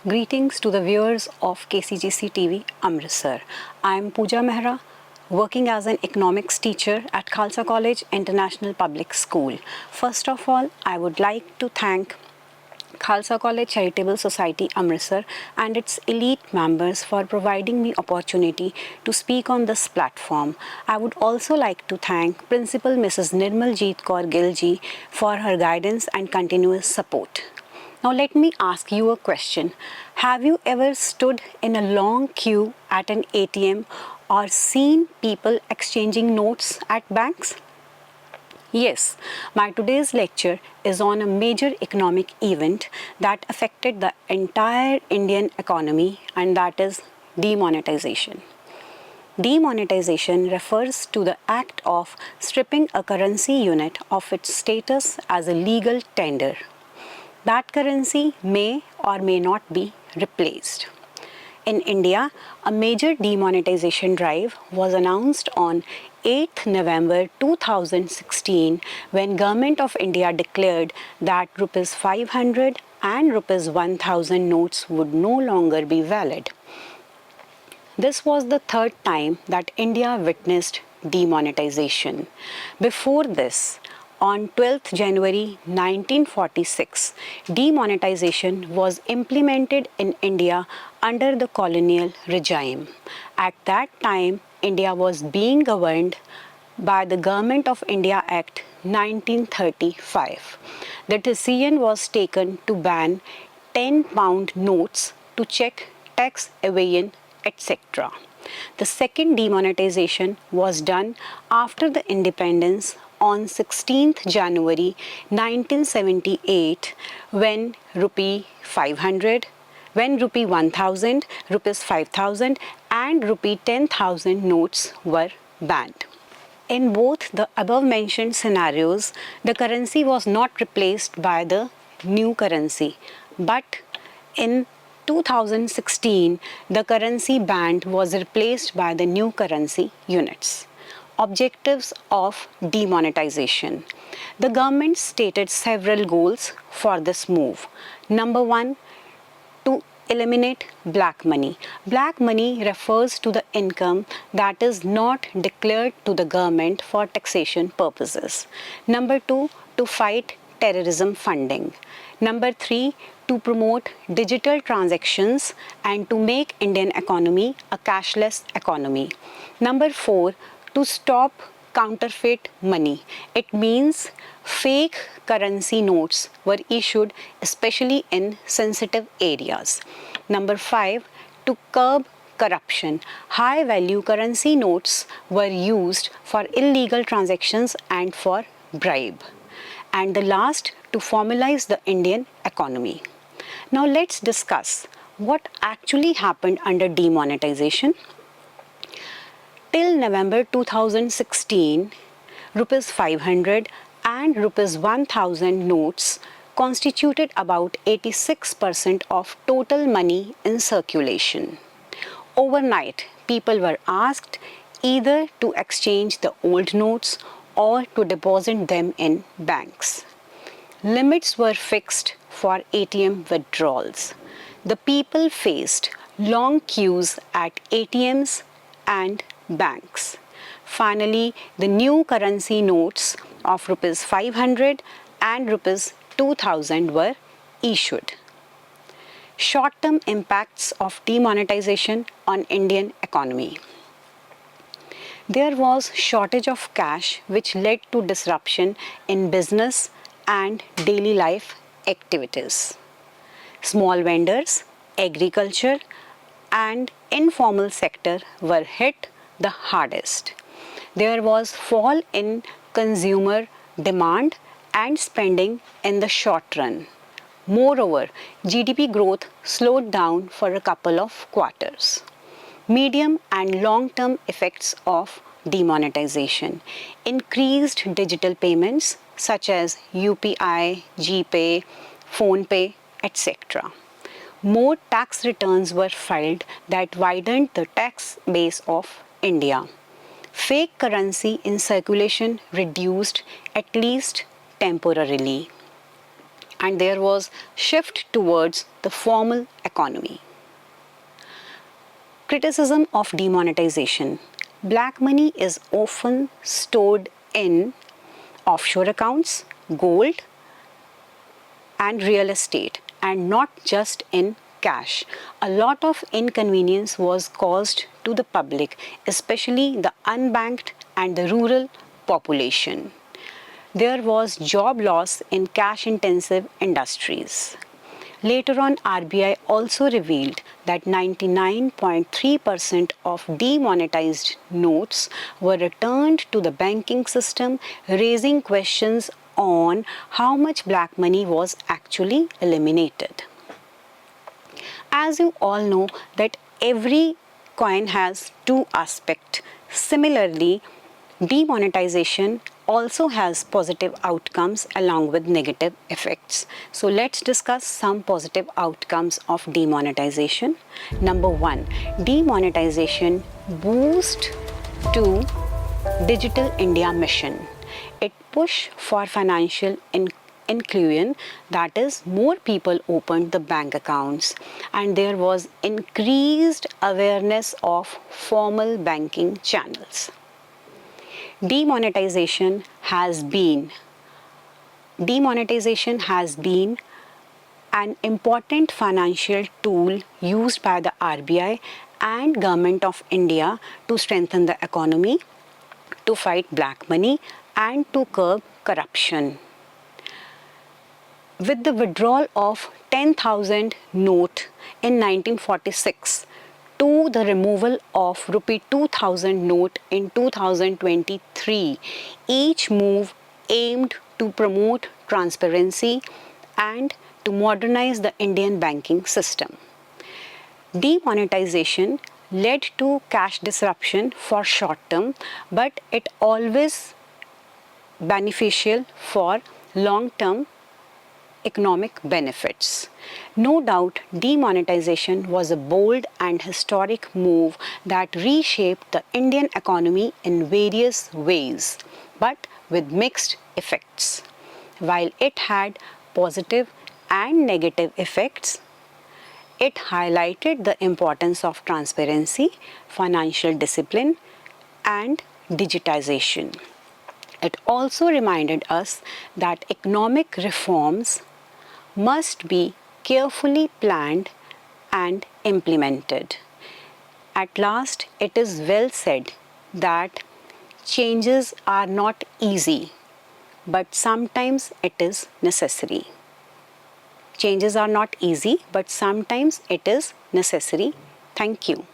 Greetings to the viewers of KCGC TV Amritsar. I am Pooja Mehra, working as an economics teacher at Khalsa College International Public School. First of all, I would like to thank Khalsa College Charitable Society Amritsar and its elite members for providing me opportunity to speak on this platform. I would also like to thank Principal Mrs. Nirmaljeet Kaur Gill ji for her guidance and continuous support. Now let me ask you a question. Have you ever stood in a long queue at an ATM or seen people exchanging notes at banks? Yes, my today's lecture is on a major economic event that affected the entire Indian economy, and that is demonetization. Demonetization refers to the act of stripping a currency unit of its status as a legal tender. That currency may or may not be replaced. In India, a major demonetization drive was announced on 8th November 2016 when Government of India declared that Rs 500 and Rs 1000 notes would no longer be valid. This was the third time that India witnessed demonetization. Before this, on 12th January 1946, demonetization was implemented in India under the colonial regime. At that time, India was being governed by the Government of India Act 1935. The decision was taken to ban 10-pound notes to check tax evasion, etc. The second demonetization was done after the independence on 16th January 1978 when rupee 500, when rupee 1000, rupees 5000 and rupee 10,000 notes were banned. In both the above mentioned scenarios, the currency was not replaced by the new currency, but in 2016, the currency band was replaced by the new currency units. Objectives of demonetization. The government stated several goals for this move. Number one, to eliminate black money. Black money refers to the income that is not declared to the government for taxation purposes. Number two, to fight terrorism funding. Number three, to promote digital transactions and to make Indian economy a cashless economy. Number four, to stop counterfeit money. It means fake currency notes were issued especially in sensitive areas. Number five, to curb corruption. High value currency notes were used for illegal transactions and for bribe. And the last, to formalize the Indian economy. Now let's discuss what actually happened under demonetization. Till November 2016, Rs 500 and Rs 1000 notes constituted about 86% of total money in circulation. Overnight, people were asked either to exchange the old notes or to deposit them in banks. Limits were fixed for ATM withdrawals. The people faced long queues at ATMs and banks. Finally, the new currency notes of Rs 500 and Rs 2000 were issued. Short-term impacts of demonetization on Indian economy. There was shortage of cash which led to disruption in business and daily life activities. Small vendors, agriculture and informal sector were hit the hardest. There was fall in consumer demand and spending in the short run. Moreover, GDP growth slowed down for a couple of quarters. Medium and long-term effects of demonetization. Increased digital payments such as UPI, GPay, PhonePe, etc. More tax returns were filed that widened the tax base of India. Fake currency in circulation reduced at least temporarily. And there was shift towards the formal economy. Criticism of demonetization. Black money is often stored in offshore accounts, gold, and real estate, and not just in cash. A lot of inconvenience was caused to the public, especially the unbanked and the rural population. There was job loss in cash intensive industries. Later on, RBI also revealed that 99.3% of demonetized notes were returned to the banking system, raising questions on how much black money was actually eliminated. As you all know that every coin has two aspects. Similarly, demonetization also has positive outcomes along with negative effects. So let's discuss some positive outcomes of demonetization. Number one, demonetization boost to Digital India mission. It pushed for financial inclusion, that is, more people opened the bank accounts and there was increased awareness of formal banking channels. Demonetization has been an important financial tool used by the RBI and Government of India to strengthen the economy, to fight black money and to curb corruption. With the withdrawal of 10,000 note in 1946 to the removal of rupee 2000 note in 2023, each move aimed to promote transparency and to modernize the Indian banking system. Demonetization led to cash disruption for short term, but it always beneficial for long term economic benefits. No doubt, demonetization was a bold and historic move that reshaped the Indian economy in various ways, but with mixed effects. While it had positive and negative effects, it highlighted the importance of transparency, financial discipline, and digitization. It also reminded us that economic reforms must be carefully planned and implemented. At last, it is well said that changes are not easy, but sometimes it is necessary. Changes are not easy, but sometimes it is necessary. Thank you.